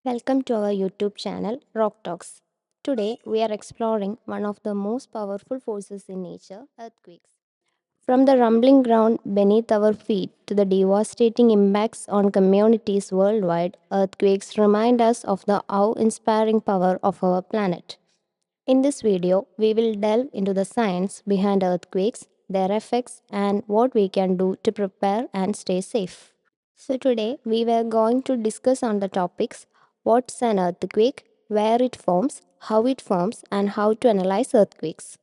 Welcome to our YouTube channel Rock Talks. Today we are exploring one of the most powerful forces in nature, earthquakes. From the rumbling ground beneath our feet to the devastating impacts on communities worldwide, earthquakes remind us of the awe inspiring power of our planet. In this video, we will delve into the science behind earthquakes, their effects, and what we can do to prepare and stay safe. So today we were going to discuss on the topics what's an earthquake, where it forms, and how to analyze earthquakes.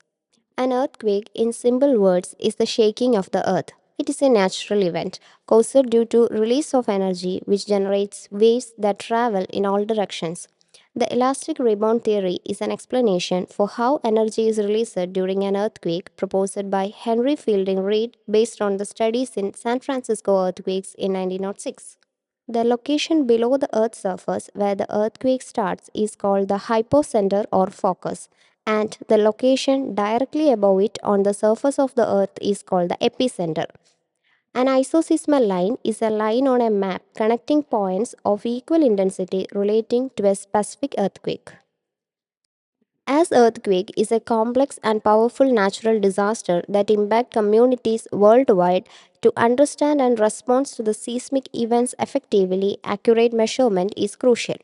An earthquake, in simple words, is the shaking of the earth. It is a natural event caused due to release of energy which generates waves that travel in all directions. The elastic rebound theory is an explanation for how energy is released during an earthquake proposed by Henry Fielding Reid based on the studies in San Francisco earthquakes in 1906. The location below the Earth's surface where the earthquake starts is called the hypocenter or focus, and the location directly above it on the surface of the Earth is called the epicenter. An isosysmal line is a line on a map connecting points of equal intensity relating to a specific earthquake. As earthquake is a complex and powerful natural disaster that impact communities worldwide, to understand and respond to the seismic events effectively, accurate measurement is crucial.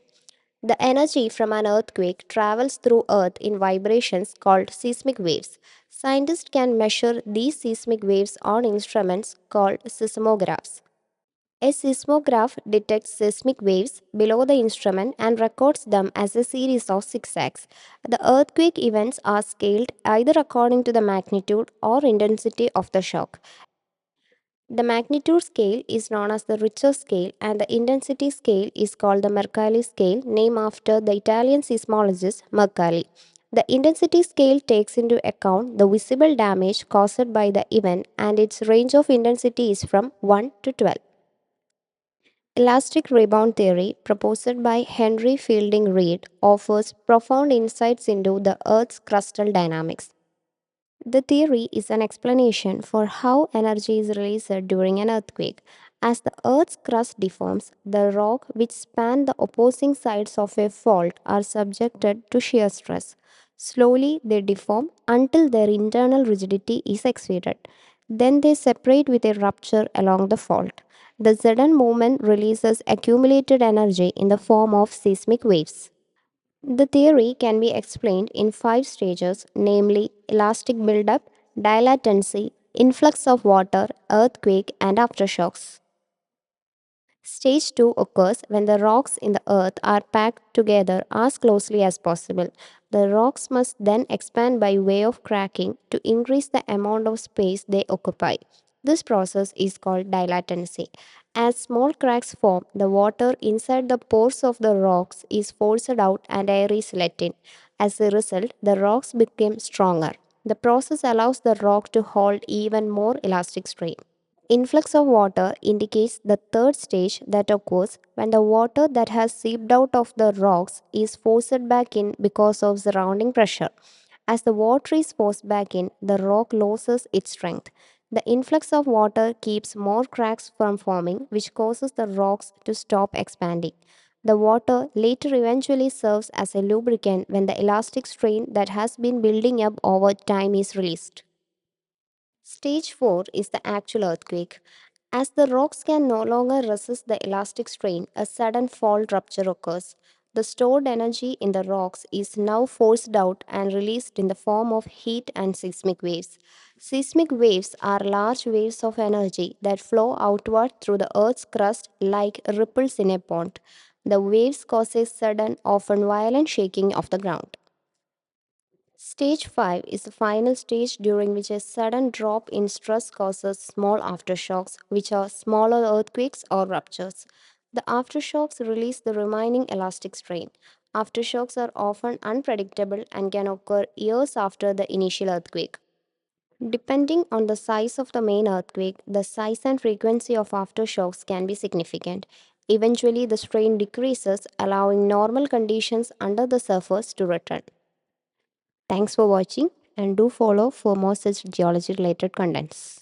The energy from an earthquake travels through Earth in vibrations called seismic waves. Scientists can measure these seismic waves on instruments called seismographs. A seismograph detects seismic waves below the instrument and records them as a series of zigzags. The earthquake events are scaled either according to the magnitude or intensity of the shock. The magnitude scale is known as the Richter scale, and the intensity scale is called the Mercalli scale, named after the Italian seismologist Mercalli. The intensity scale takes into account the visible damage caused by the event, and its range of intensity is from 1 to 12. Elastic rebound theory, proposed by Henry Fielding Reid, offers profound insights into the Earth's crustal dynamics. The theory is an explanation for how energy is released during an earthquake. As the Earth's crust deforms, the rock which span the opposing sides of a fault are subjected to shear stress. Slowly they deform until their internal rigidity is exceeded. Then they separate with a rupture along the fault. The sudden movement releases accumulated energy in the form of seismic waves. The theory can be explained in five stages, namely elastic buildup, dilatancy, influx of water, earthquake, and aftershocks. Stage 2 occurs when the rocks in the earth are packed together as closely as possible. The rocks must then expand by way of cracking to increase the amount of space they occupy. This process is called dilatancy. As small cracks form, the water inside the pores of the rocks is forced out and air is let in. As a result, the rocks become stronger. The process allows the rock to hold even more elastic strain. Influx of water indicates the third stage that occurs when the water that has seeped out of the rocks is forced back in because of surrounding pressure. As the water is forced back in, the rock loses its strength. The influx of water keeps more cracks from forming, which causes the rocks to stop expanding. The water later eventually serves as a lubricant when the elastic strain that has been building up over time is released. Stage 4 is the actual earthquake. As the rocks can no longer resist the elastic strain, a sudden fault rupture occurs. The stored energy in the rocks is now forced out and released in the form of heat and seismic waves. Seismic waves are large waves of energy that flow outward through the Earth's crust like ripples in a pond. The waves cause a sudden, often violent shaking of the ground. Stage 5 is the final stage during which a sudden drop in stress causes small aftershocks, which are smaller earthquakes or ruptures. The aftershocks release the remaining elastic strain. Aftershocks are often unpredictable and can occur years after the initial earthquake. Depending on the size of the main earthquake, the size and frequency of aftershocks can be significant. Eventually, the strain decreases, allowing normal conditions under the surface to return. Thanks for watching and do follow for more such geology related contents.